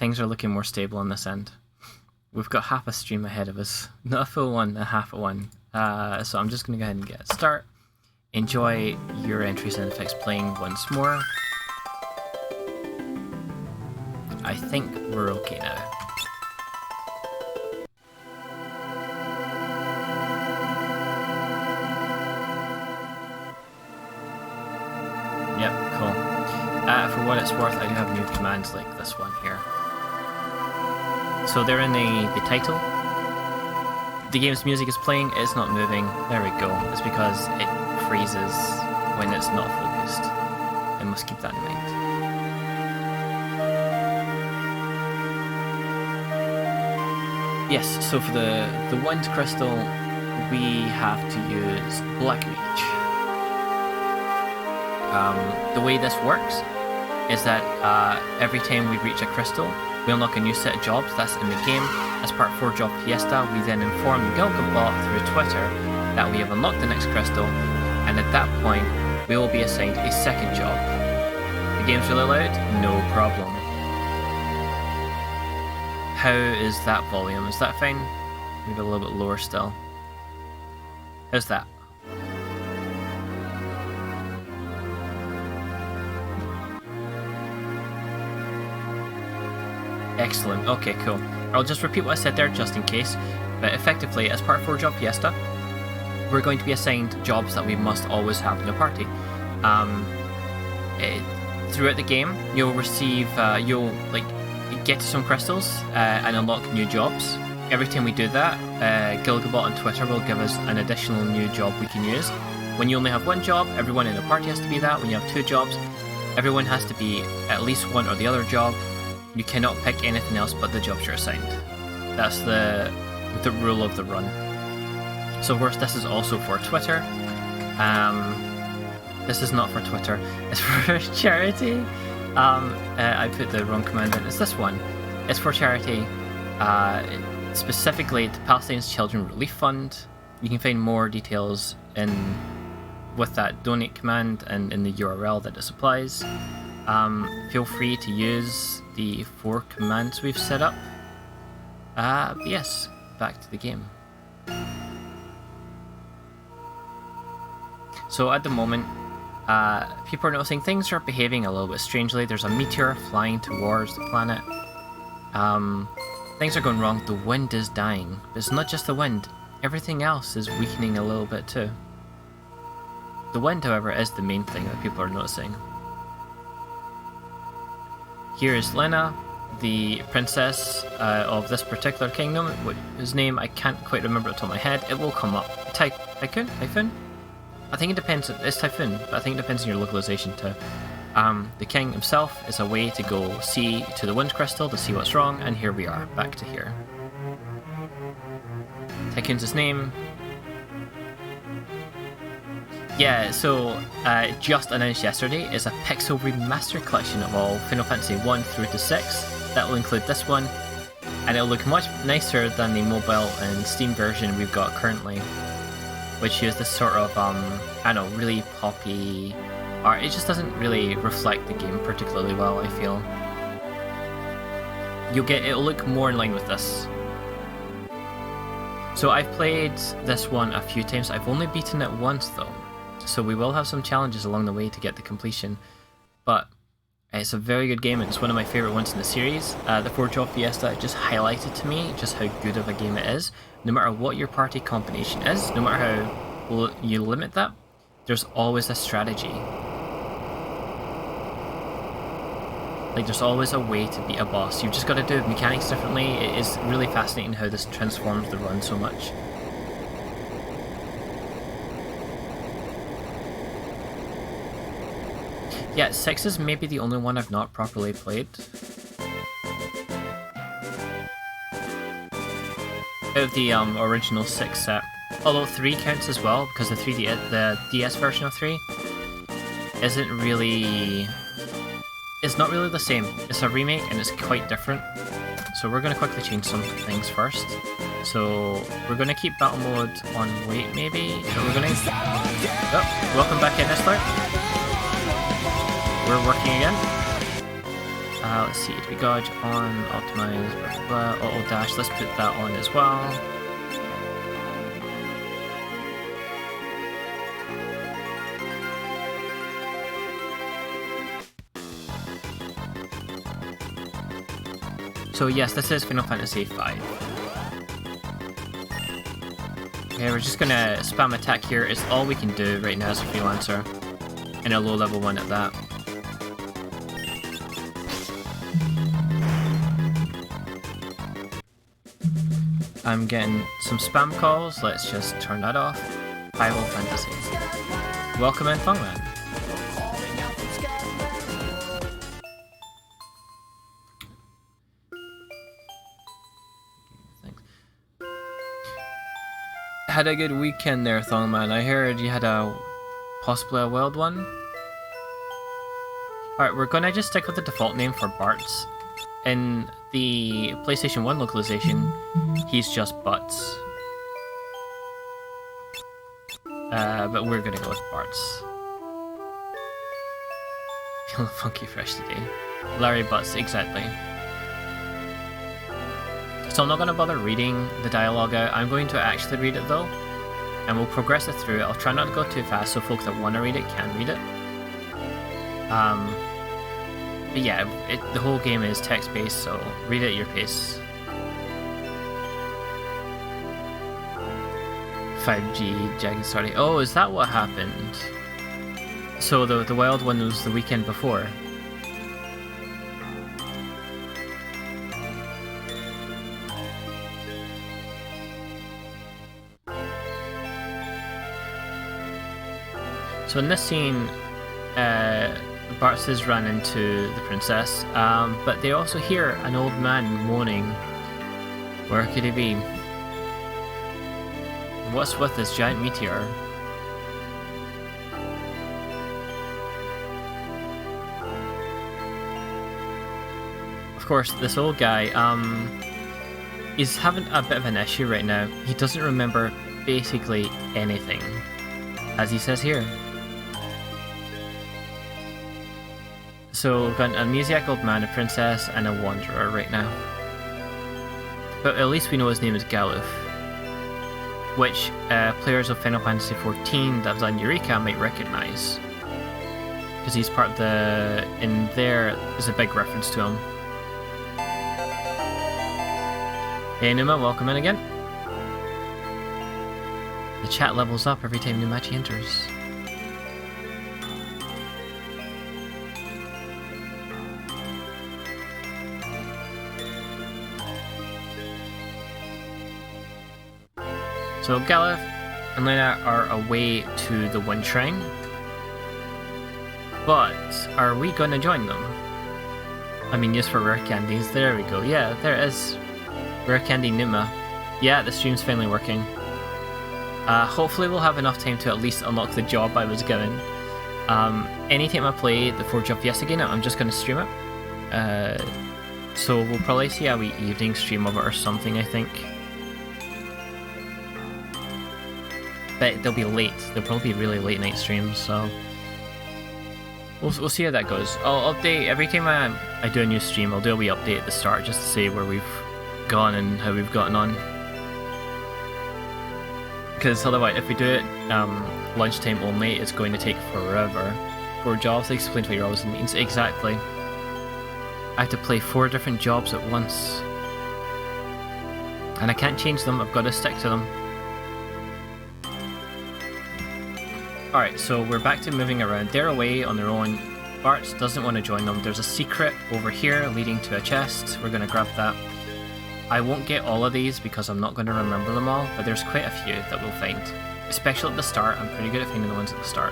things are looking more stable on this end. We've got half a stream ahead of us. Not a full one, a half a one. So I'm just going to go ahead and get a start. Enjoy your entries and effects playing once more. I think we're okay now. Yep, cool. For what it's worth, I do have new commands like this one here. So they're in the title. The game's music is playing, it's not moving. There we go. It's because it freezes when it's not focused. I must keep that in mind. Yes, so for the wind crystal, we have to use Black Mage. The way this works is that every time we reach a crystal, we unlock a new set of jobs. That's in the game. As part 4 job Fiesta, we then inform Gilgabot through Twitter that we have unlocked the next crystal, and at that point, we will be assigned a second job. The game's really loud? No problem. How is that volume? Is that fine? Maybe a little bit lower still. How's that? Excellent. Okay, cool. I'll just repeat what I said there just in case. But effectively, as part 4 job Fiesta, we're going to be assigned jobs that we must always have in a party. Throughout the game, you'll receive, get some crystals and unlock new jobs. Every time we do that, Gilgabot on Twitter will give us an additional new job we can use. When you only have one job, everyone in the party has to be that. When you have 2 jobs, everyone has to be at least one or the other job. You cannot pick anything else but the jobs you're assigned. That's the rule of the run. So of course this is also for Twitter. This is not for Twitter, it's for charity. I put the wrong command in. It's this one. It's for charity, specifically the Palestine's Children Relief Fund. You can find more details with that donate command and in the URL that it supplies. Feel free to use the 4 commands we've set up. But yes, back to the game. So at the moment, people are noticing things are behaving a little bit strangely. There's a meteor flying towards the planet. Things are going wrong. The wind is dying. But it's not just the wind. Everything else is weakening a little bit too. The wind, however, is the main thing that people are noticing. Here is Lena, the princess of this particular kingdom, whose name I can't quite remember at the top of my head. It will come up. Typhoon? I think it depends. It's Typhoon, but I think it depends on your localization too. The king himself is a way to go see to the wind crystal to see what's wrong, and here we are, back to here. Tycoon's his name. Yeah, so just announced yesterday is a Pixel Remaster collection of all Final Fantasy 1 through to 6. That will include this one, and it'll look much nicer than the mobile and Steam version we've got currently, which is this sort of, I don't know, really poppy art. It just doesn't really reflect the game particularly well, I feel. It'll look more in line with this. So I've played this one a few times. I've only beaten it once though. So we will have some challenges along the way to get the completion, but it's a very good game and it's one of my favourite ones in the series. The 4 job Fiesta just highlighted to me just how good of a game it is. No matter what your party combination is, no matter how you limit that, there's always a strategy. Like there's always a way to beat a boss. You've just got to do mechanics differently. It is really fascinating how this transforms the run so much. Yeah, 6 is maybe the only one I've not properly played. Out of the original 6 set. Although 3 counts as well, because the DS version of 3 isn't really... It's not really the same. It's a remake and it's quite different. So we're going to quickly change some things first. So we're going to keep battle mode on wait maybe. So we're going to... Oh, welcome back in, Esther. We're working again. Let's see, to be gauge on, optimize, blah, blah, auto dash. Let's put that on as well. So yes, this is Final Fantasy V. Okay, we're just gonna spam attack here. It's all we can do right now as a freelancer. And a low level one at that. I'm getting some spam calls. Let's just turn that off. Final Fantasy. Welcome in, Fungman. Had a good weekend there, Thongman. I heard you had possibly a wild one. Alright, we're gonna just stick with the default name for Bartz. In the PlayStation 1 localization, he's just Butts. But we're gonna go with Bartz. Feeling funky fresh today. Larry Butts, exactly. So I'm not going to bother reading the dialogue out. I'm going to actually read it though, and we'll progress it through. I'll try not to go too fast so folks that want to read it can read it. But yeah, the whole game is text-based, so read it at your pace. 5G, Jagged Starting. Oh, is that what happened? So the wild one was the weekend before. So in this scene, Bartz has run into the princess, but they also hear an old man moaning. Where could he be? What's with this giant meteor? Of course, this old guy, is having a bit of an issue right now. He doesn't remember basically anything, as he says here. So we've got an amnesiac old man, a princess, and a wanderer right now. But at least we know his name is Galuf, which players of Final Fantasy XIV that have done Eureka might recognise. Because he's part of the... in there, there's a big reference to him. Hey Numa, welcome in again. The chat levels up every time Numachi enters. So Galuf and Lena are away to the Wind Shrine, but are we going to join them? I mean, just for rare candies. There we go. Yeah, there it is. Rare candy Numa. Yeah, the stream's finally working. Hopefully we'll have enough time to at least unlock the job I was given. Anytime I play the 4-job Fiesta again, I'm just going to stream it. So we'll probably see a wee evening stream of it or something, I think. But they'll be late. They'll probably be really late night streams, so we'll see how that goes. I'll update every time I do a new stream. I'll do a wee update at the start just to say where we've gone and how we've gotten on. Because otherwise, if we do it lunchtime only, it's going to take forever. 4 jobs. Explain what you're always in meetings. Exactly. I have to play 4 different jobs at once, and I can't change them. I've got to stick to them. Alright, so we're back to moving around. They're away on their own. Bartz doesn't want to join them. There's a secret over here leading to a chest. We're going to grab that. I won't get all of these because I'm not going to remember them all, but there's quite a few that we'll find. Especially at the start. I'm pretty good at finding the ones at the start,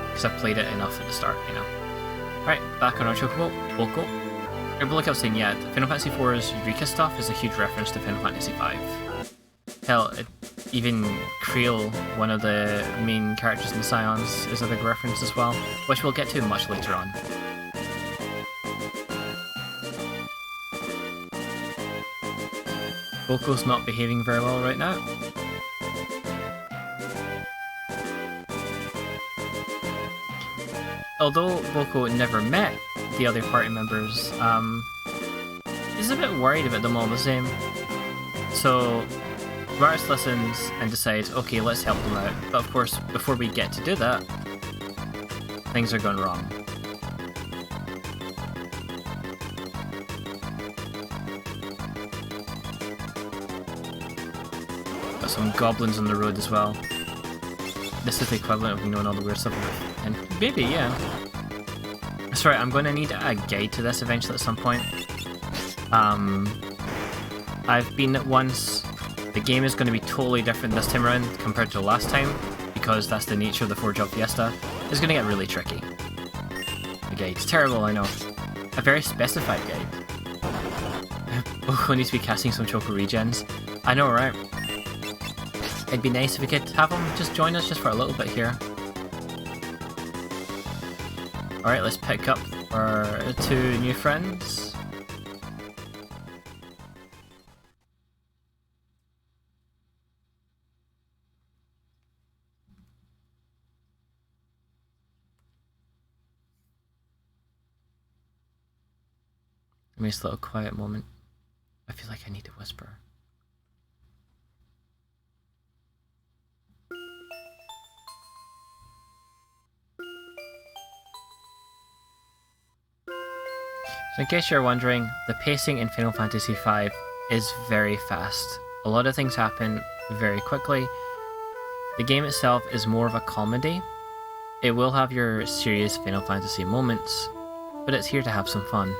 because I've played it enough at the start, you know. Alright, back on our chocobo. We'll go. Everybody like I was saying, yeah, Final Fantasy IV's Eureka stuff is a huge reference to Final Fantasy V. Hell, even Creel, one of the main characters in Scions, is a big reference as well, which we'll get to much later on. Boko's not behaving very well right now. Although Boko never met the other party members. He's a bit worried about them all the same. So Varus listens and decides, okay, let's help them out. But of course, before we get to do that, things are going wrong. Got some goblins on the road as well. This is the equivalent of knowing all the weird stuff. And maybe, yeah. That's right, I'm going to need a guide to this eventually at some point. I've been it once. The game is going to be totally different this time around compared to last time, because that's the nature of the 4-job Fiesta. It's going to get really tricky. The guide's terrible, I know. A very specified guide. We'll need to be casting some Choco regens. I know, right? It'd be nice if we could have them just join us just for a little bit here. Alright, let's pick up our 2 new friends. Give me this little quiet moment. I feel like I need to whisper. So in case you're wondering, the pacing in Final Fantasy V is very fast. A lot of things happen very quickly. The game itself is more of a comedy. It will have your serious Final Fantasy moments, but it's here to have some fun.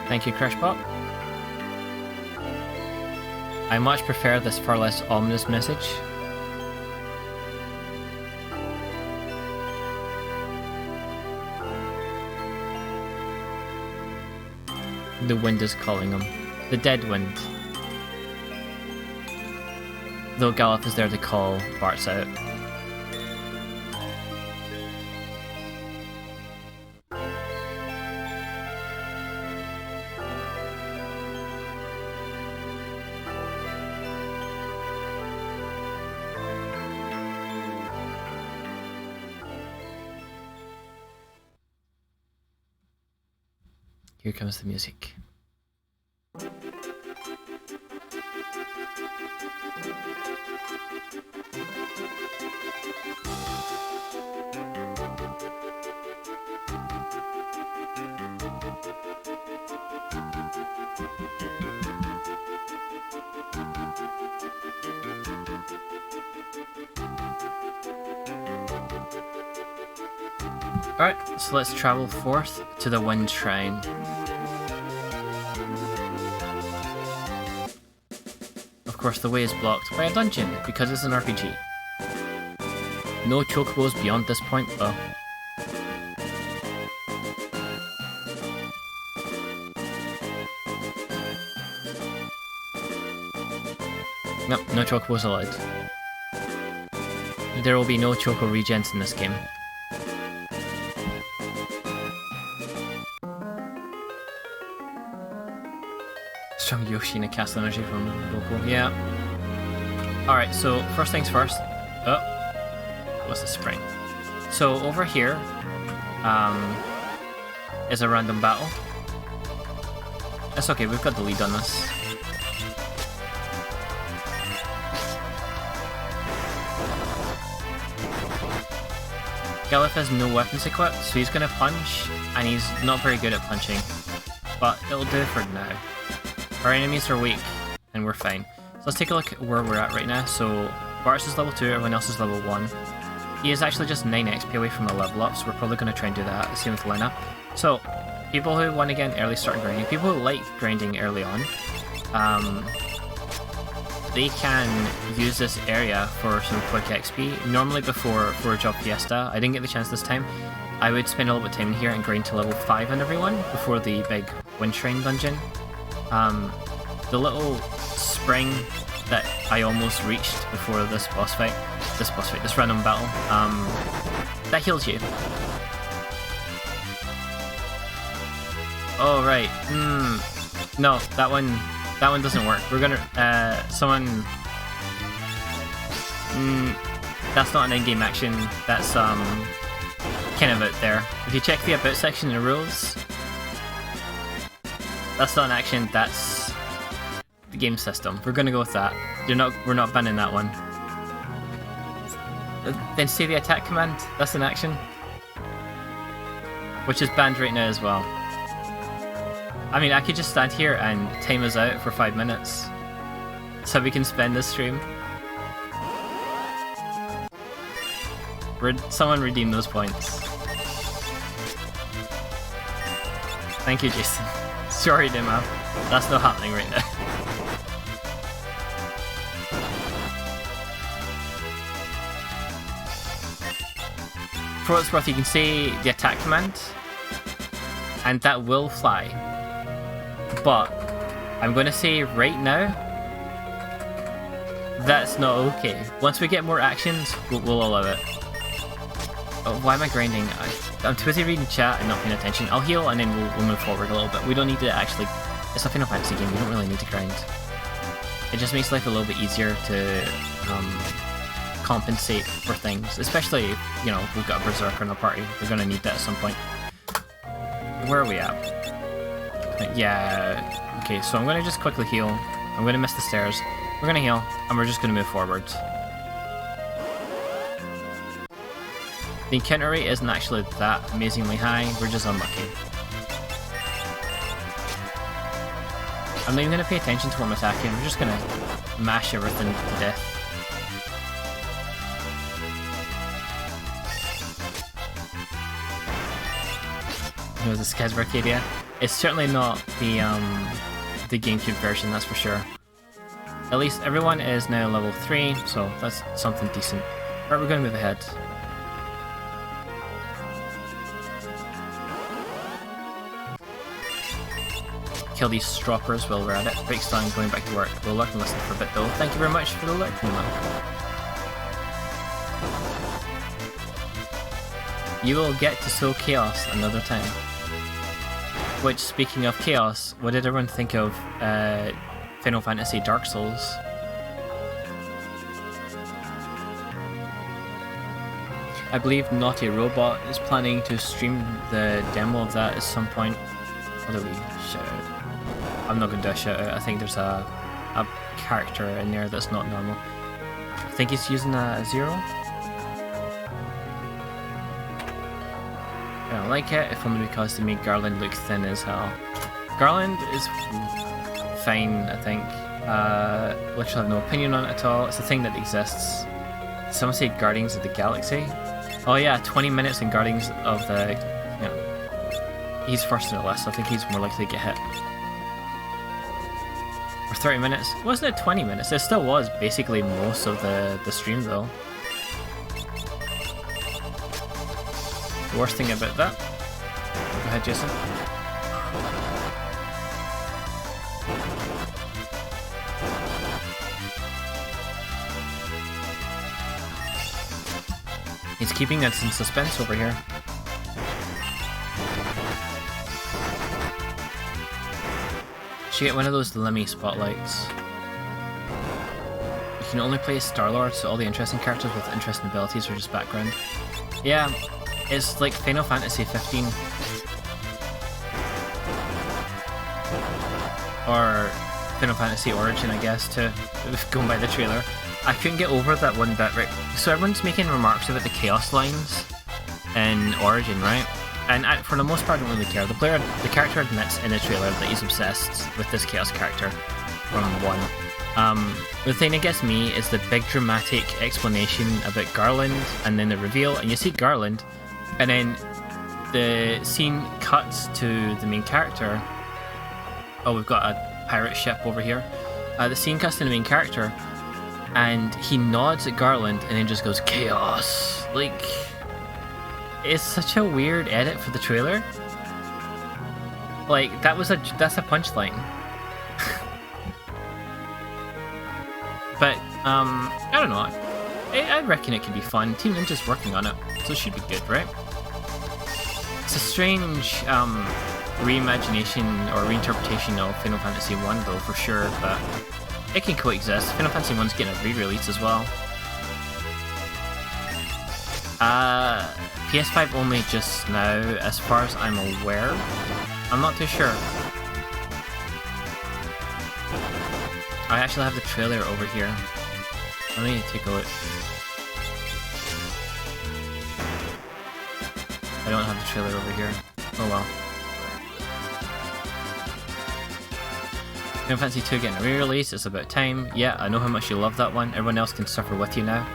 Thank you, Crashbot. I much prefer this far less ominous message. The wind is calling him. The dead wind. Though Galuf is there to call Bart's out. Here comes the music. Alright, so let's travel forth to the Wind Shrine. Of course, the way is blocked by a dungeon, because it's an RPG. No chocobos beyond this point, though. Nope, no chocobos allowed. There will be no choco regens in this game. Strong Yoshi and a cast energy from Boko. Yeah. Alright, so first things first. Oh, what's the spring? So over here is a random battle. That's okay, we've got the lead on this. Galuf has no weapons equipped, so he's gonna punch, and he's not very good at punching. But it'll do for now. Our enemies are weak, and we're fine. So let's take a look at where we're at right now. So Bart's is level 2, everyone else is level 1. He is actually just 9 XP away from a level up, so we're probably going to try and do that, same with Lena. So, people who want to get an early start grinding, people who like grinding early on, they can use this area for some quick XP. Normally before 4-job Fiesta, I didn't get the chance this time, I would spend a little bit of time in here and grind to level 5 on everyone before the big Wind Shrine dungeon. The little spring that I almost reached before this random battle, That heals you. Oh, right. No, that one doesn't work. We're gonna, someone... that's not an in-game action. That's, kind of out there. If you check the About section in the rules, that's not an action, that's the game system. We're gonna go with that. We're not banning that one. Then say the attack command, that's an action. Which is banned right now as well. I mean, I could just stand here and time us out for 5 minutes. So we can spend this stream. Someone redeem those points. Thank you, Jason. Sorry, Dima. That's not happening right now. For what it's worth, you can say the attack command, and that will fly. But I'm going to say right now, that's not okay. Once we get more actions, we'll allow it. Oh, why am I grinding? I'm too busy reading chat and not paying attention. I'll heal and then we'll move forward a little bit. We don't need to actually... It's a Final Fantasy game, we don't really need to grind. It just makes life a little bit easier to compensate for things. Especially, you know, we've got a Berserker in our party. We're going to need that at some point. Where are we at? Yeah, okay, so I'm going to just quickly heal. I'm going to miss the stairs. We're going to heal, and we're just going to move forward. The encounter rate isn't actually that amazingly high, we're just unlucky. I'm not even going to pay attention to what I'm attacking, we're just going to mash everything to death. You know, the Skies of Arcadia. It's certainly not the GameCube version, that's for sure. At least everyone is now level 3, so that's something decent. Alright, we're going to move ahead. Kill these stroppers while we're at it. Breaks down, going back to work. We'll lurk and listen for a bit though. Thank you very much for the lurk, man. You will get to sow chaos another time. Which, speaking of chaos, what did everyone think of Final Fantasy Dark Souls? I believe Naughty Robot is planning to stream the demo of that at some point. What do we shout out? I'm not going to do a shout out. I think there's a character in there that's not normal. I think he's using a 0. I don't like it, if only because they make Garland look thin as hell. Garland is fine, I think. Literally have no opinion on it at all. It's a thing that exists. Someone said Guardians of the Galaxy. Oh yeah, 20 minutes in Guardians of the... You know, he's first in the list, I think he's more likely to get hit. Or 30 minutes. Wasn't it 20 minutes? It still was basically most of the stream though. The worst thing about that... Go ahead, Jason. He's keeping us in suspense over here. Should get one of those Lemmy spotlights. You can only play as Star-Lord, so all the interesting characters with interesting abilities are just background. Yeah, it's like Final Fantasy 15. Or Final Fantasy Origin, I guess, to going by the trailer. I couldn't get over that one bit, right? So everyone's making remarks about the Chaos lines in Origin, right? And for the most part, I don't really care. The character admits in the trailer that he's obsessed with this Chaos character from 1. The thing that gets me is the big dramatic explanation about Garland, and then the reveal, and you see Garland, and then the scene cuts to the main character. Oh, we've got a pirate ship over here. The scene cuts to the main character, and he nods at Garland, and then just goes, Chaos! Like, it's such a weird edit for the trailer. Like, that's a punchline. But, I don't know. I reckon it could be fun. Team Ninja's working on it, so it should be good, right? It's a strange reimagination or reinterpretation of Final Fantasy 1 though, for sure, but it can coexist. Final Fantasy 1's getting a re-release as well. PS5 only just now, as far as I'm aware. I'm not too sure. I actually have the trailer over here. Let me take a look. I don't have the trailer over here. Oh well. Final Fantasy 2 getting a re-release, it's about time. Yeah, I know how much you love that one. Everyone else can suffer with you now.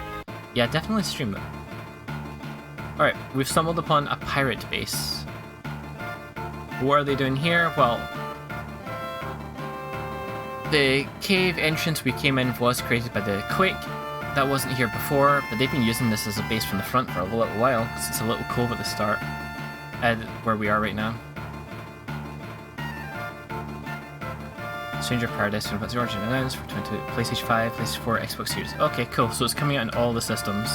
Yeah, definitely stream it. Alright, we've stumbled upon a pirate base. What are they doing here? Well, the cave entrance we came in was created by the quake. That wasn't here before, but they've been using this as a base from the front for a little while, because it's a little cove at the start, where we are right now. Stranger Paradise, Final Fantasy Origin announced for PlayStation 5, PlayStation 4, Xbox Series. Okay, cool, so it's coming out on all the systems.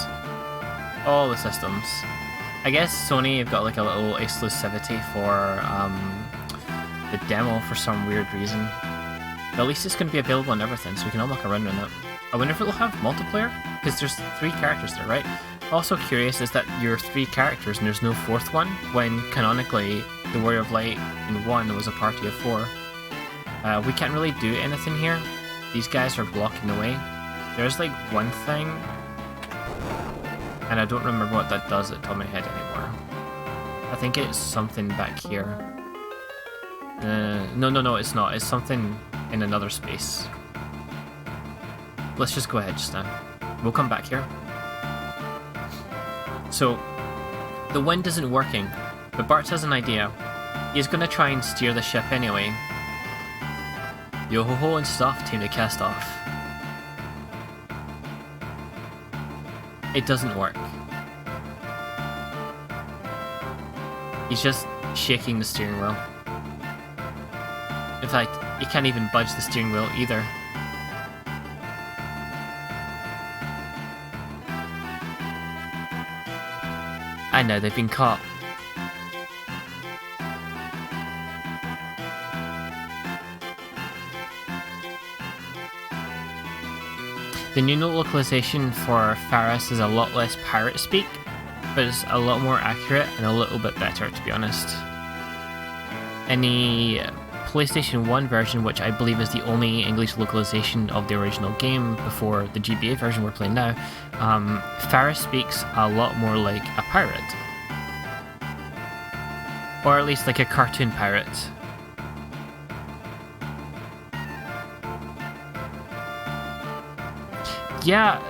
All the systems. I guess Sony have got like a little exclusivity for the demo for some weird reason. But at least it's going to be available on everything, so we can all muck around on it. I wonder if it'll have multiplayer? Because there's 3 characters there, right? Also curious is that you're 3 characters and there's no 4th one, when canonically the Warrior of Light in 1 was a party of 4. We can't really do anything here. These guys are blocking the way. There's like one thing, and I don't remember what that does at the top of my head anymore. I think it's something back here. No, it's not. It's something in another space. Let's just go ahead just now. We'll come back here. So, the wind isn't working, but Bart has an idea. He's gonna try and steer the ship anyway. Yo-ho-ho and stuff, time to cast off. It doesn't work. He's just shaking the steering wheel. In fact, he can't even budge the steering wheel either. And now they've been caught. The new localization for Faris is a lot less pirate speak, but it's a lot more accurate and a little bit better, to be honest. In the PlayStation 1 version, which I believe is the only English localization of the original game before the GBA version we're playing now, Faris speaks a lot more like a pirate. Or at least like a cartoon pirate. Yeah,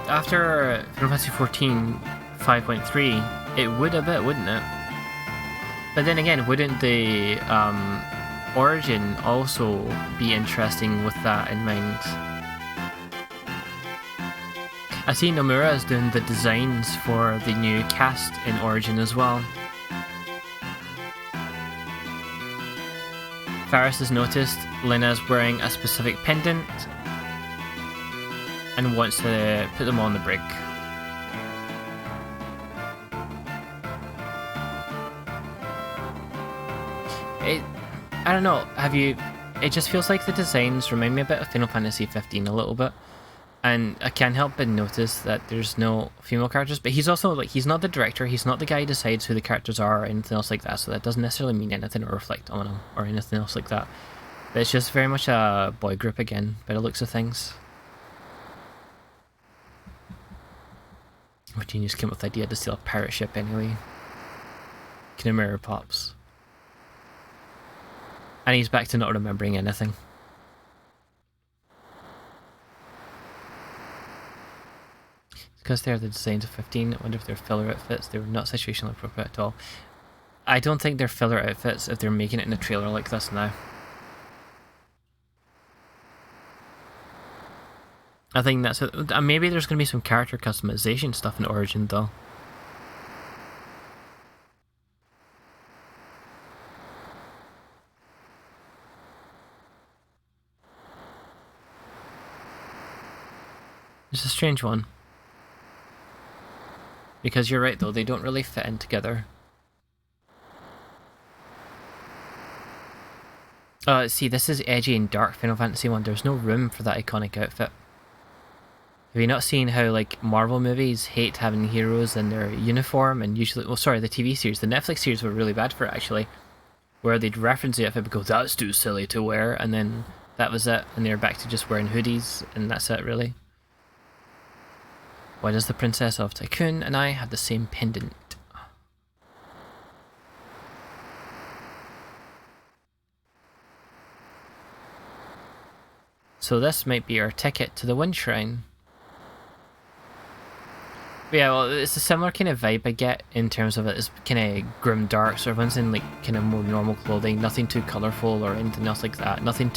after Final Fantasy 14 5.3, it would a bit, wouldn't it? But then again, wouldn't the Origin also be interesting with that in mind? I see Nomura is doing the designs for the new cast in Origin as well. Faris has noticed Lena's wearing a specific pendant and wants to put them on the brig. I don't know, it just feels like the designs remind me a bit of Final Fantasy 15 a little bit. And I can't help but notice that there's no female characters, but he's also like, he's not the director, he's not the guy who decides who the characters are or anything else like that, so that doesn't necessarily mean anything or reflect on him or anything else like that. But it's just very much a boy group again, by the looks of things. What genius came up with the idea to steal a pirate ship anyway? Kinemura pops. And he's back to not remembering anything. Because they're the designs of 15, I wonder if they're filler outfits. They were not situationally appropriate at all. I don't think they're filler outfits if they're making it in a trailer like this now. I think that's it. Maybe there's going to be some character customization stuff in Origin though. It's a strange one. Because you're right though, they don't really fit in together. See, this is edgy and dark Final Fantasy 1. There's no room for that iconic outfit. Have you not seen how, like, Marvel movies hate having heroes in their uniform, and usually, well, sorry, the TV series, the Netflix series were really bad for it, actually, where they'd reference the outfit and go, that's too silly to wear, and then that was it, and they're back to just wearing hoodies, and that's it, really. Why does the Princess of Tycoon and I have the same pendant? So this might be our ticket to the Wind Shrine. But yeah, well, it's a similar kind of vibe I get in terms of it. It's kind of grim dark, so everyone's in like kind of more normal clothing, nothing too colourful or anything else like that. Nothing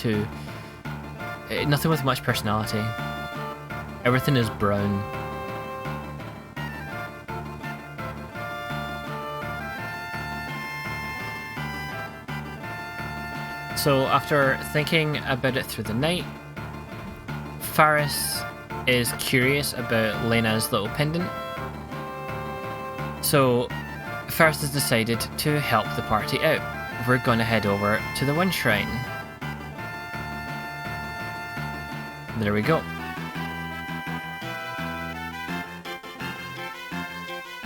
with much personality. Everything is brown. So after thinking about it through the night, Faris is curious about Lena's little pendant. So Faris has decided to help the party out. We're going to head over to the Wind Shrine. There we go.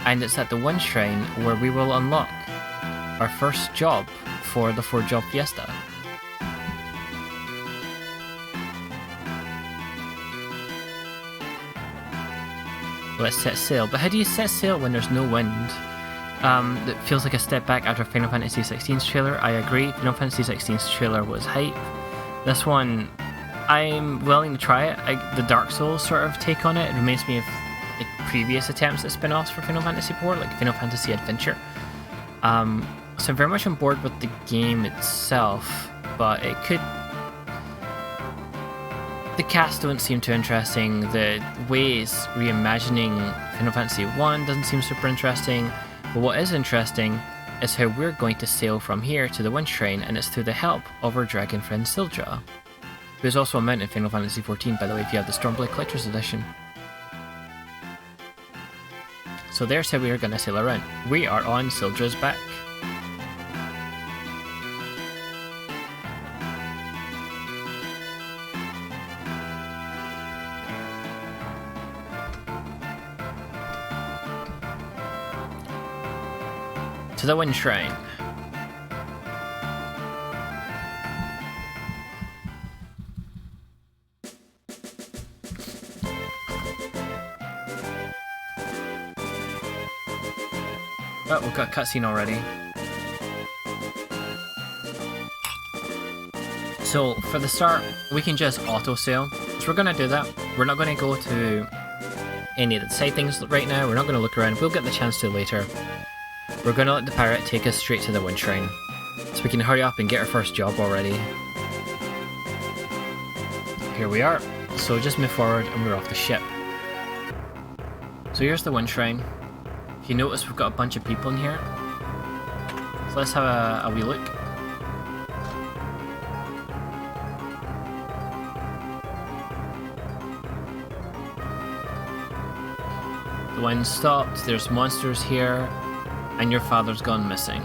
And it's at the Wind Shrine where we will unlock our first job for the 4-job Fiesta. Let's set sail. But how do you set sail when there's no wind? It feels like a step back after Final Fantasy XVI's trailer. I agree. Final Fantasy XVI's trailer was hype. This one, I'm willing to try it. The Dark Souls sort of take on it. It reminds me of like previous attempts at spin-offs for Final Fantasy IV, like Final Fantasy Adventure. So I'm very much on board with the game itself, but it could... The cast don't seem too interesting. The ways reimagining Final Fantasy 1 doesn't seem super interesting. But what is interesting is how we're going to sail from here to the Wind Shrine, and it's through the help of our dragon friend Sildra, who's also a mount in Final Fantasy XIV, by the way, if you have the Stormblade Collector's Edition. So there's how we are going to sail around. We are on Sildra's back. To the Wind Shrine. Oh, we've got a cutscene already. So, for the start, we can just auto-sail. So we're going to do that. We're not going to go to any of the side things right now. We're not going to look around. We'll get the chance to later. We're going to let the pirate take us straight to the Wind Shrine, so we can hurry up and get our first job already. Here we are. So just move forward and we're off the ship. So here's the Wind Shrine. If you notice, we've got a bunch of people in here. So let's have a wee look. The wind stopped, there's monsters here. And your father's gone missing.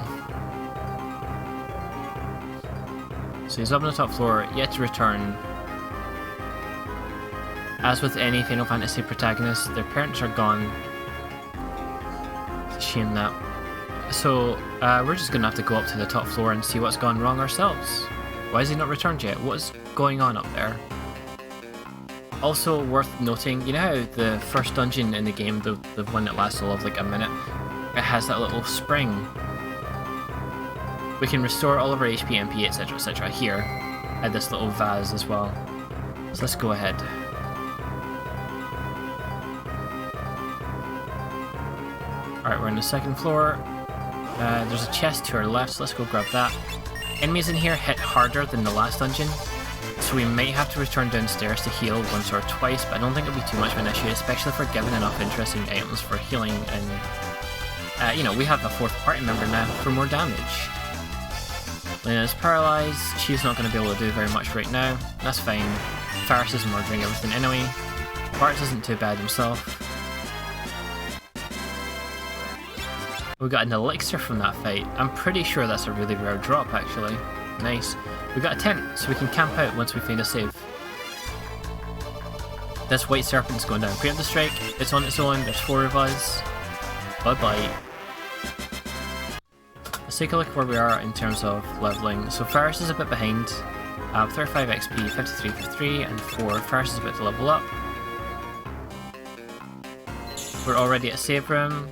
So he's up on the top floor, yet to return. As with any Final Fantasy protagonist, their parents are gone. It's a shame that. So we're just going to have to go up to the top floor and see what's gone wrong ourselves. Why has he not returned yet? What is going on up there? Also worth noting, you know how the first dungeon in the game, the one that lasts all of like a minute, it has that little spring. We can restore all of our HP, MP, etc. here at this little vase as well. So let's go ahead. Alright, we're on the second floor. There's a chest to our left, so let's go grab that. Enemies in here hit harder than the last dungeon, so we might have to return downstairs to heal once or twice, but I don't think it'll be too much of an issue, especially if we're given enough interesting items for healing and you know, we have a fourth party member now for more damage. Lena's paralysed. She's not going to be able to do very much right now. That's fine. Faris is murdering everything anyway. Bart isn't too bad himself. We got an elixir from that fight. I'm pretty sure that's a really rare drop, actually. Nice. We got a tent, so we can camp out once we find a save. This white serpent's going down. Preempt the strike. It's on its own. There's 4 of us. Bye-bye. Let's take a look where we are in terms of leveling. So Faris is a bit behind. 35 XP, 53 for 3, and 4. Faris is about to level up. We're already at save room.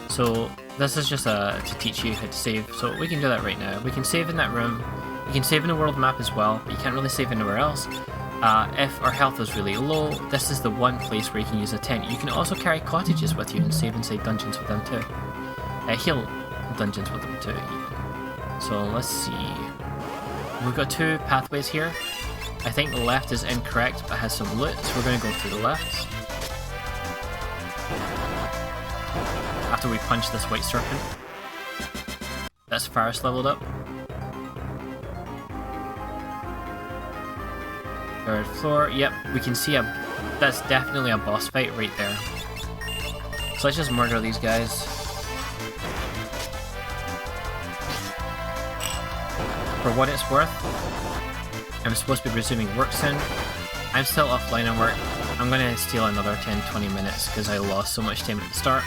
So this is just to teach you how to save. So we can do that right now. We can save in that room. You can save in the world map as well, but you can't really save anywhere else. If our health is really low, this is the one place where you can use a tent. You can also carry cottages with you and save inside dungeons with them too. Heal dungeons with them too, even. So let's see. We've got 2 pathways here. I think the left is incorrect but has some loot, so we're going to go through the left. After we punch this white serpent. That's Faris leveled up. 3rd floor, yep, we can see that's definitely a boss fight right there. So let's just murder these guys. For what it's worth, I'm supposed to be resuming work soon. I'm still offline on work. I'm going to steal another 10-20 minutes because I lost so much time at the start.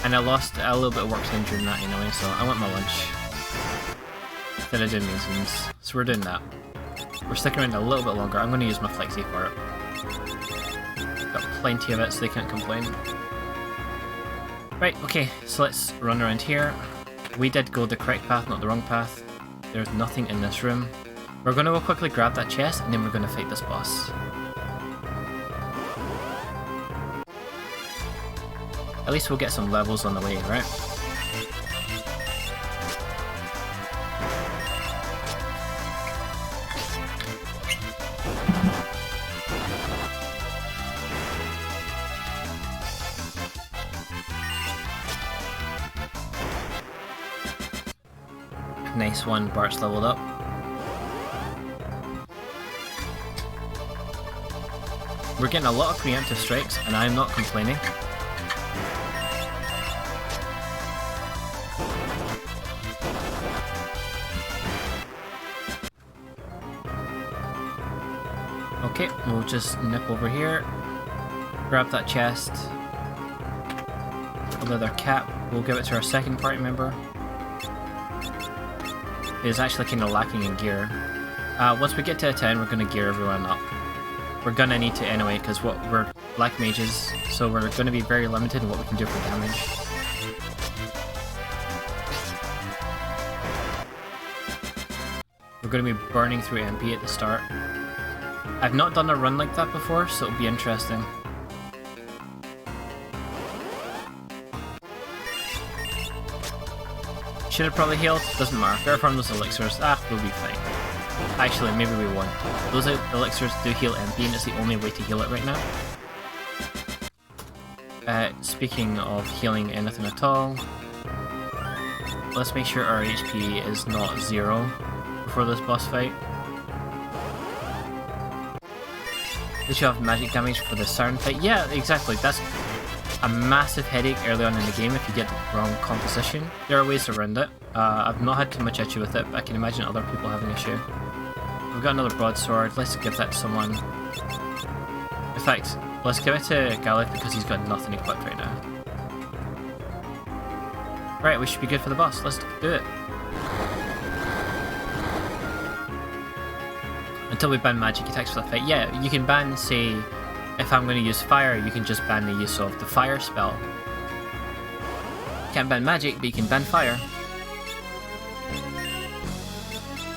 And I lost a little bit of work time during that anyway, so I want my lunch. Instead of doing maintenance. So we're doing that. We're sticking around a little bit longer. I'm going to use my flexi for it. Got plenty of it, so they can't complain. Right, okay, so let's run around here. We did go the correct path, not the wrong path. There's nothing in this room. We're going to go quickly grab that chest, and then we're going to fight this boss. At least we'll get some levels on the way, right? Nice one, Bart's leveled up. We're getting a lot of preemptive strikes, and I'm not complaining. Okay, we'll just nip over here, grab that chest, a leather cap, we'll give it to our second party member. It's actually kind of lacking in gear. Once we get to a town, we're going to gear everyone up. We're going to need to anyway, because we're black mages, so we're going to be very limited in what we can do for damage. We're going to be burning through MP at the start. I've not done a run like that before, so it'll be interesting. Should have probably healed, doesn't matter. Better farm those elixirs, we'll be fine. Actually, maybe we won't. Those elixirs do heal MP, and it's the only way to heal it right now. Speaking of healing anything at all, let's make sure our HP is not 0 before this boss fight. Did you have magic damage for the siren fight? Yeah, exactly. That's a massive headache early on in the game if you get the wrong composition. There are ways around it. I've not had too much issue with it, but I can imagine other people having issue. We've got another broadsword. Let's give that to someone. In fact, let's give it to Gallic because he's got nothing equipped right now. Right, we should be good for the boss. Let's do it. Until we ban magic attacks for the fight. Yeah, you can ban, say, if I'm going to use fire, you can just ban the use of the fire spell. Can't ban magic, but you can ban fire.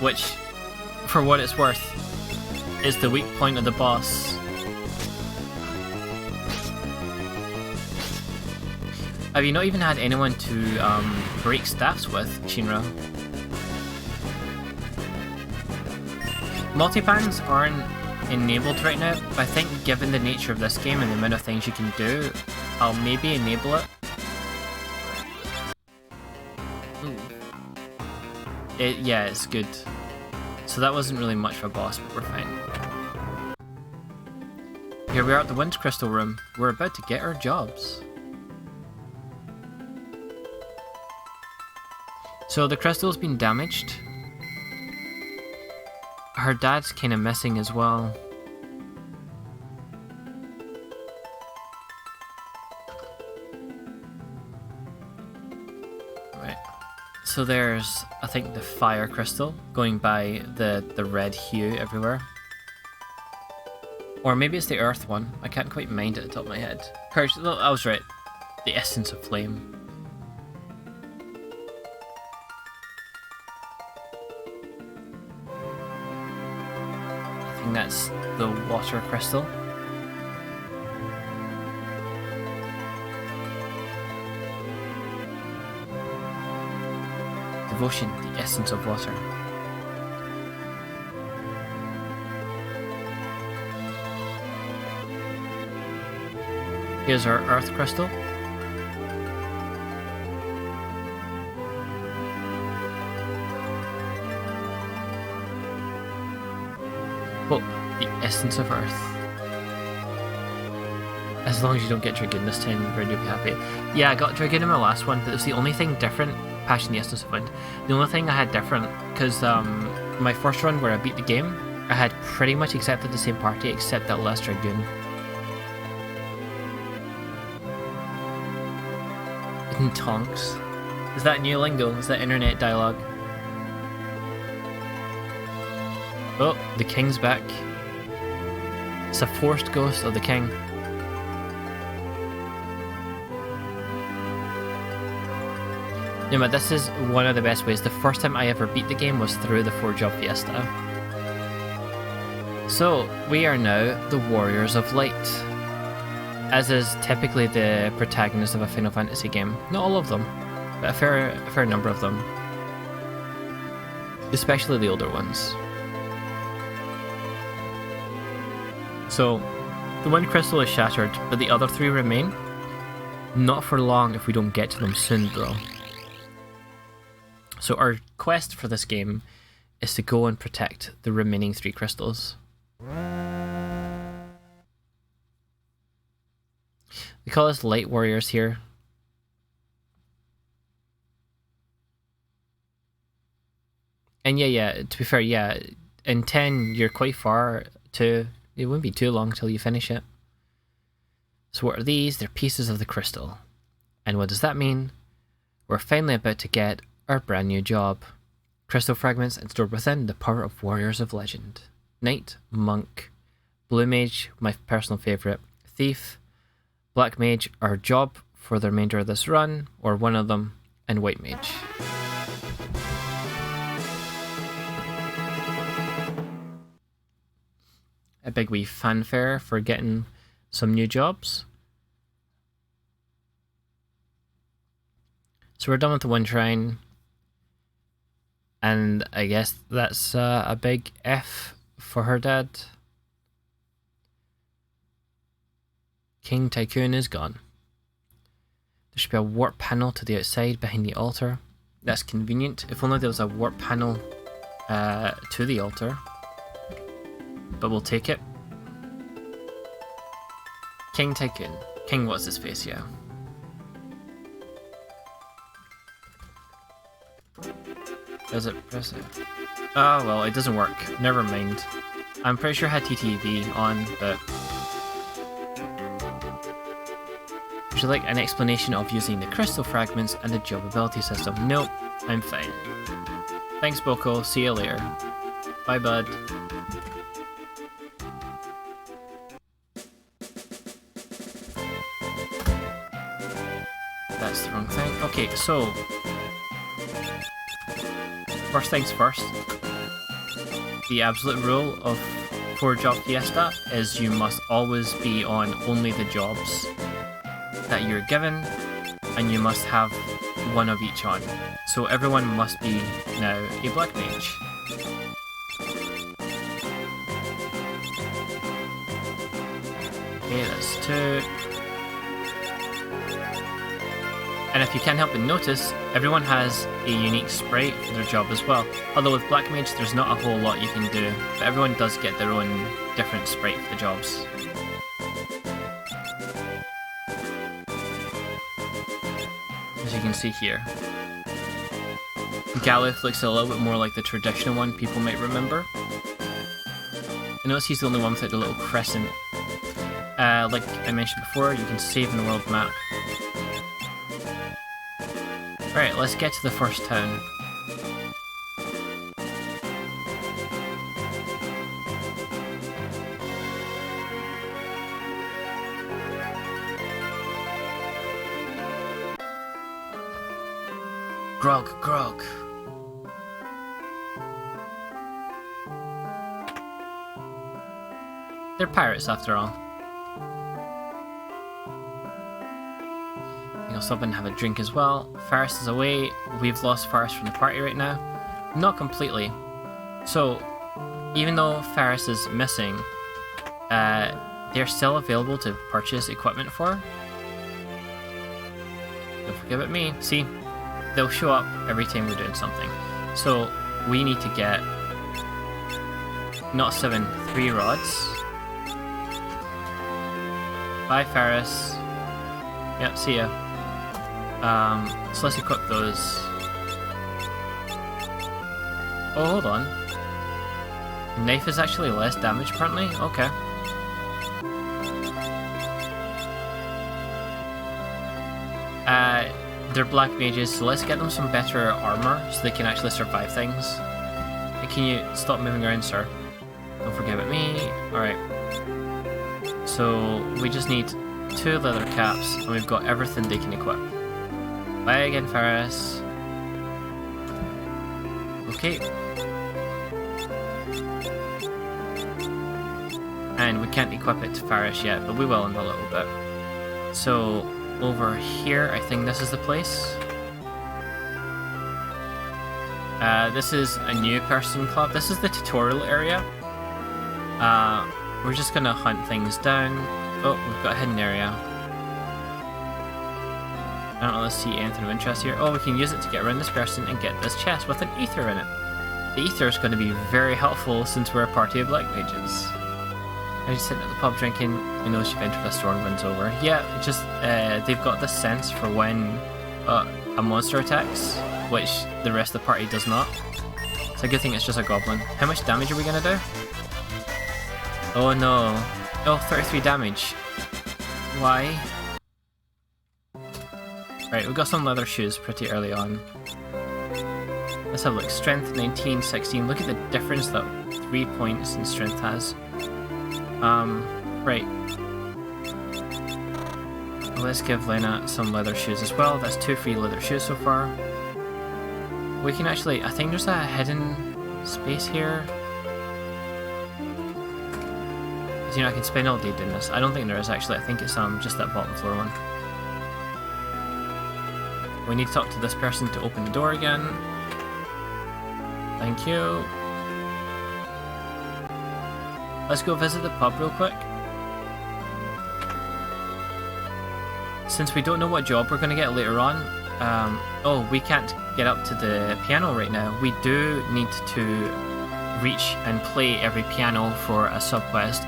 Which, for what it's worth, is the weak point of the boss. Have you not even had anyone to break staffs with, Shinra? Multi-bans aren't enabled right now, but I think given the nature of this game and the amount of things you can do, I'll maybe enable it. Yeah, it's good. So that wasn't really much of a boss, but we're fine. Here we are at the Wind Crystal room. We're about to get our jobs. So the crystal's been damaged. Her dad's kind of missing as well. Right. So there's, I think, the fire crystal going by the red hue everywhere. Or maybe it's the earth one. I can't quite mind it at the top of my head. Courage, no, I was right. The essence of flame. I think that's the water crystal. Devotion, the essence of water. Here's our earth crystal. Oh, the essence of earth. As long as you don't get Dragoon this time, you'll be happy. Yeah, I got Dragoon in my last one, but it's the only thing different. Passion, the essence of wind. The only thing I had different, because my first run where I beat the game, I had pretty much accepted the same party except that last Dragoon. In tonks. Is that new lingo? Is that internet dialogue? Oh, the king's back. It's a forced ghost of the king. Yeah, but this is one of the best ways. The first time I ever beat the game was through the 4-job Fiesta. So, we are now the Warriors of Light. As is typically the protagonist of a Final Fantasy game. Not all of them, but a fair number of them. Especially the older ones. So, the one crystal is shattered, but the other 3 remain. Not for long if we don't get to them soon, bro. So our quest for this game is to go and protect the remaining 3 crystals. They call us light warriors here. And yeah, to be fair, yeah, in 10 you're quite far to, it wouldn't be too long till you finish it. So what are these? They're pieces of the crystal. And what does that mean? We're finally about to get our brand new job. Crystal fragments and stored within the power of warriors of legend. Knight, monk, blue mage, my personal favourite, thief, black mage, our job for the remainder of this run, or one of them, and white mage. A big wee fanfare for getting some new jobs. So we're done with the one shrine. And I guess that's a big F for her dad. King Tycoon is gone. There should be a warp panel to the outside behind the altar. That's convenient. If only there was a warp panel to the altar. But we'll take it. King Tycoon. King what's his face, yeah. Does it press it? Oh well, it doesn't work. Never mind. I'm pretty sure I had TTV on, but... Would you like an explanation of using the crystal fragments and the job ability system? Nope, I'm fine. Thanks, Boko. See you later. Bye, bud. That's the wrong thing. Okay, so... First things first, the absolute rule of 4-job Fiesta is you must always be on only the jobs that you're given, and you must have one of each on. So everyone must be now a black mage. Okay, that's 2. And if you can't help but notice, everyone has a unique sprite for their job as well. Although with Black Mage there's not a whole lot you can do, but everyone does get their own different sprite for the jobs. As you can see here. Gallup looks a little bit more like the traditional one people might remember. I notice he's the only one without the little crescent. Like I mentioned before, you can save in the world map. Right, let's get to the first town. Grog, grog. They're pirates after all. I'll stop and have a drink as well. Faris is away. We've lost Faris from the party right now. Not completely. So, even though Faris is missing, they're still available to purchase equipment for. Don't forget about me. See? They'll show up every time we're doing something. So, we need to get not 7, 3 rods. Bye, Faris. Yep, see ya. So let's equip those. Oh, hold on. Knife is actually less damage apparently? Okay. They're black mages, so let's get them some better armor so they can actually survive things. Can you stop moving around, sir? Don't forget about me. Alright. So we just need 2 leather caps and we've got everything they can equip. Bye again, Faris. Okay. And we can't equip it to Faris yet, but we will in a little bit. So, over here, I think this is the place. This is a new person club. This is the tutorial area. We're just gonna hunt things down. Oh, we've got a hidden area. I don't really see anything of interest here. Oh, we can use it to get around this person and get this chest with an ether in it. The ether is going to be very helpful since we're a party of black mages. I'm just sitting at the pub drinking. I know you've entered a storm wind's over. Yeah, just they've got this sense for when a monster attacks, which the rest of the party does not. It's a good thing it's just a goblin. How much damage are we going to do? Oh no. Oh, 33 damage. Why? Right, we got some leather shoes pretty early on. Let's have a look. Strength 19, 16. Look at the difference that 3 points in strength has. Right. Let's give Lena some leather shoes as well. That's 2 free leather shoes so far. We can actually... I think there's a hidden space here. You know, I can spend all day doing this. I don't think there is actually. I think it's just that bottom floor one. We need to talk to this person to open the door again. Thank you. Let's go visit the pub real quick. Since we don't know what job we're going to get later on, oh, we can't get up to the piano right now. We do need to reach and play every piano for a sub-quest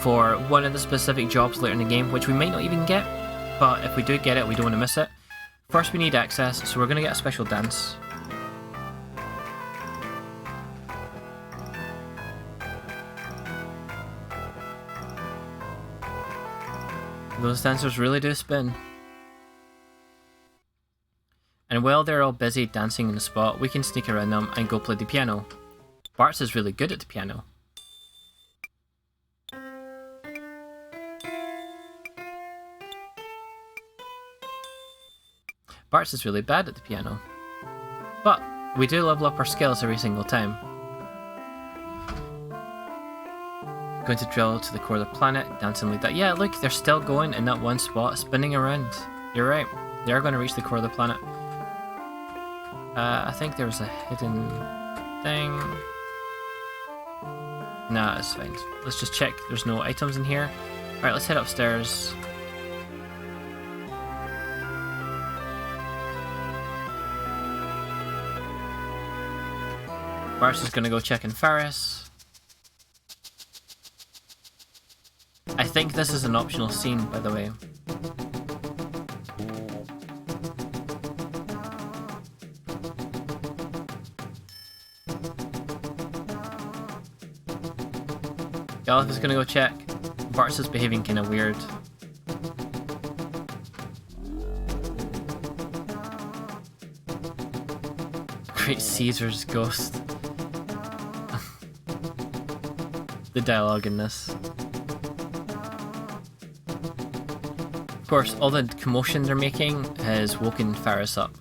for one of the specific jobs later in the game, which we might not even get, but if we do get it, we don't want to miss it. First we need access, so we're going to get a special dance. Those dancers really do spin. And while they're all busy dancing in the spot, we can sneak around them and go play the piano. Bart's is really good at the piano. Bart's is really bad at the piano. But we do level up our skills every single time. Going to drill to the core of the planet, dancing like that. Yeah, look, they're still going in that one spot, spinning around. You're right, they are going to reach the core of the planet. I think there was a hidden thing. Nah, it's fine. Let's just check. There's no items in here. Alright, let's head upstairs. Bart's is going to go check in Faris. I think this is an optional scene, by the way. Galif is gonna go check. Bart's is behaving kind of weird. Great Caesar's ghost. The dialogue in this. Of course, all the commotion they're making has woken Faris up.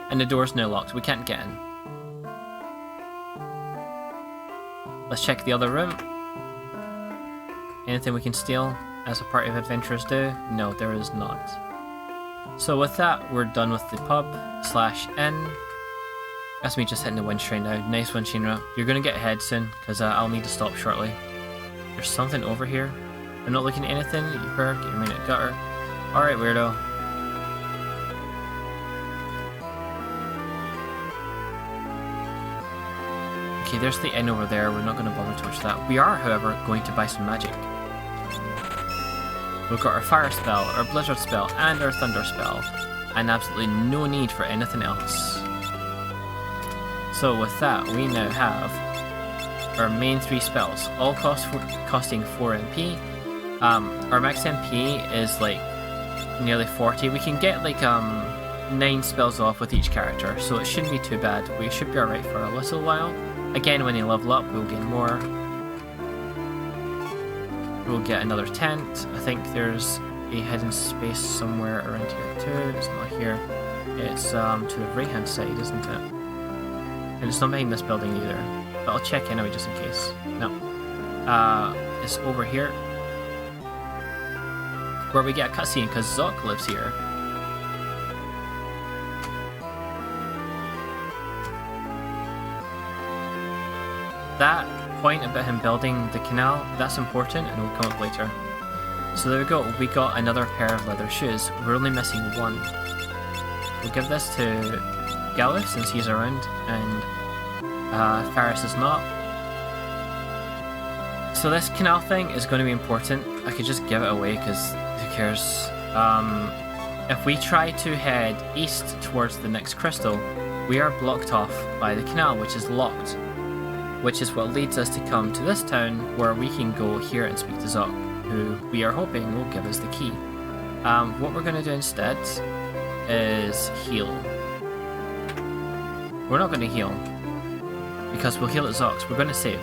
And the door's now locked. We can't get in. Let's check the other room. Anything we can steal, as a party of adventurers do? No, there is not. So with that, we're done with the pub/inn. That's me just hitting the winch right now. Nice one, Shinra. You're gonna get ahead soon, because I'll need to stop shortly. There's something over here. I'm not looking at anything. You heard? Get your minute gutter. Alright, weirdo. Okay, there's the inn over there. We're not going to bother to touch that. We are, however, going to buy some magic. We've got our fire spell, our blizzard spell, and our thunder spell, and absolutely no need for anything else. So with that, we now have our main 3 spells, all costing 4 MP. Our max MP is like nearly 40. We can get like 9 spells off with each character, so it shouldn't be too bad. We should be alright for a little while. Again, when they level up, we'll gain more. We'll get another tent. I think there's a hidden space somewhere around here too. It's not here. It's to the right hand side, isn't it? And it's not behind this building either. But I'll check anyway just in case. No. It's over here. Where we get a cutscene because Zoc lives here. That point about him building the canal, that's important and will come up later. So there we go, we got another pair of leather shoes. We're only missing 1. We'll give this to Galif since he's around and Faris is not. So this canal thing is going to be important. I could just give it away because who cares. If we try to head east towards the next crystal, we are blocked off by the canal, which is locked. Which is what leads us to come to this town where we can go here and speak to Zoc, who we are hoping will give us the key. What we're going to do instead is heal. We're not going to heal, because we'll heal at Zoc's. We're going to save.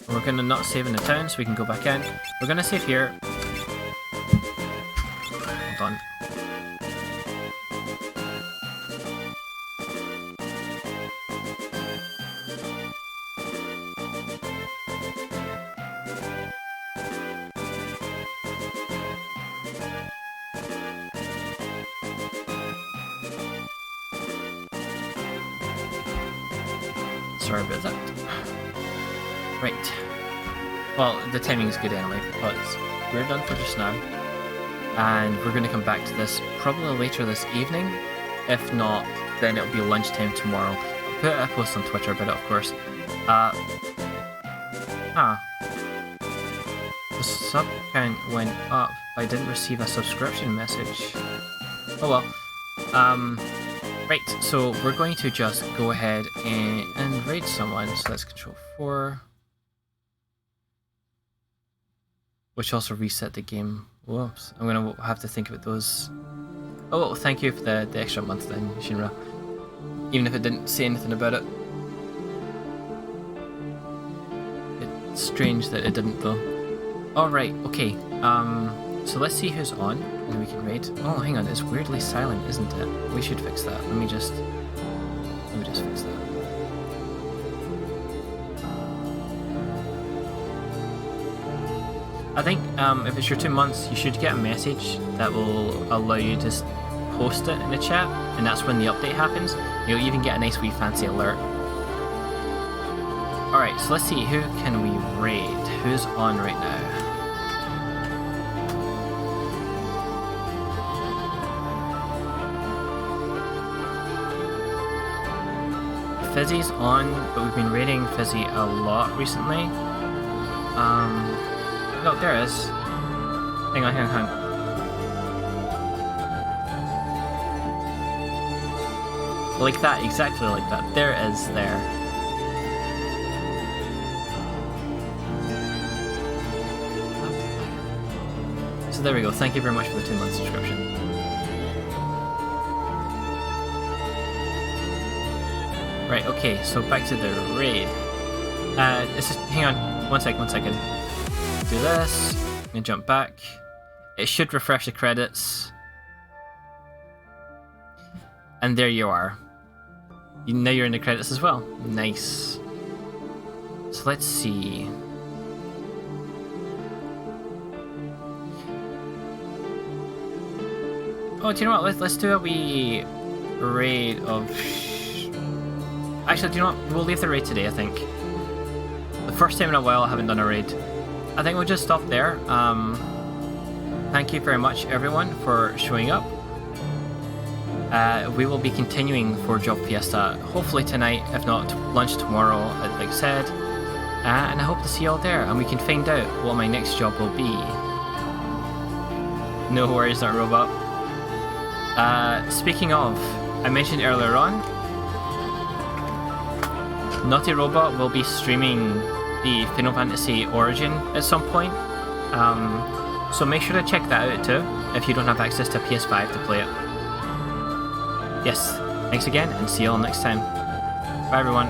We're going to not save in the town so we can go back in. We're going to save here. Hold on. Sorry about that. Right. Well, the timing is good anyway, but we're done for just now. And we're going to come back to this probably later this evening. If not, then it'll be lunchtime tomorrow. I'll put a post on Twitter about it, of course. The sub count went up, but I didn't receive a subscription message. Oh well. Right, so we're going to just go ahead and raid someone. So that's Control 4. Which also reset the game. Whoops. I'm going to have to think about those. Oh, well, thank you for the extra month then, Shinra. Even if it didn't say anything about it. It's strange that it didn't though. Alright, okay. So let's see who's on and we can raid. Oh, hang on, it's weirdly silent, isn't it? We should fix that. Let me just fix that. I think if it's your 2 months, you should get a message that will allow you to post it in the chat, and that's when the update happens. You'll even get a nice wee fancy alert. Alright, so let's see, who can we raid? Who's on right now? Fizzy's on, but we've been raiding Fizzy a lot recently. No, there it is. Hang on. Like that, exactly like that. There it is, there. So there we go, thank you very much for the 2-month subscription. Right, okay, so back to the raid. Hang on, one second. Do this, and jump back. It should refresh the credits. And there you are. Now you're in the credits as well. Nice. So let's see. Oh, do you know what? Let's do a wee raid of... Actually, do you know what? We'll leave the raid today, I think. The first time in a while I haven't done a raid. I think we'll just stop there. Thank you very much, everyone, for showing up. We will be continuing for Job Fiesta, hopefully tonight, if not lunch tomorrow, like I said. And I hope to see you all there, and we can find out what my next job will be. No worries, not robot. Speaking of, I mentioned earlier on, Naughty Robot will be streaming the Final Fantasy Origin at some point. So make sure to check that out too, if you don't have access to PS5 to play it. Yes, thanks again, and see you all next time. Bye everyone.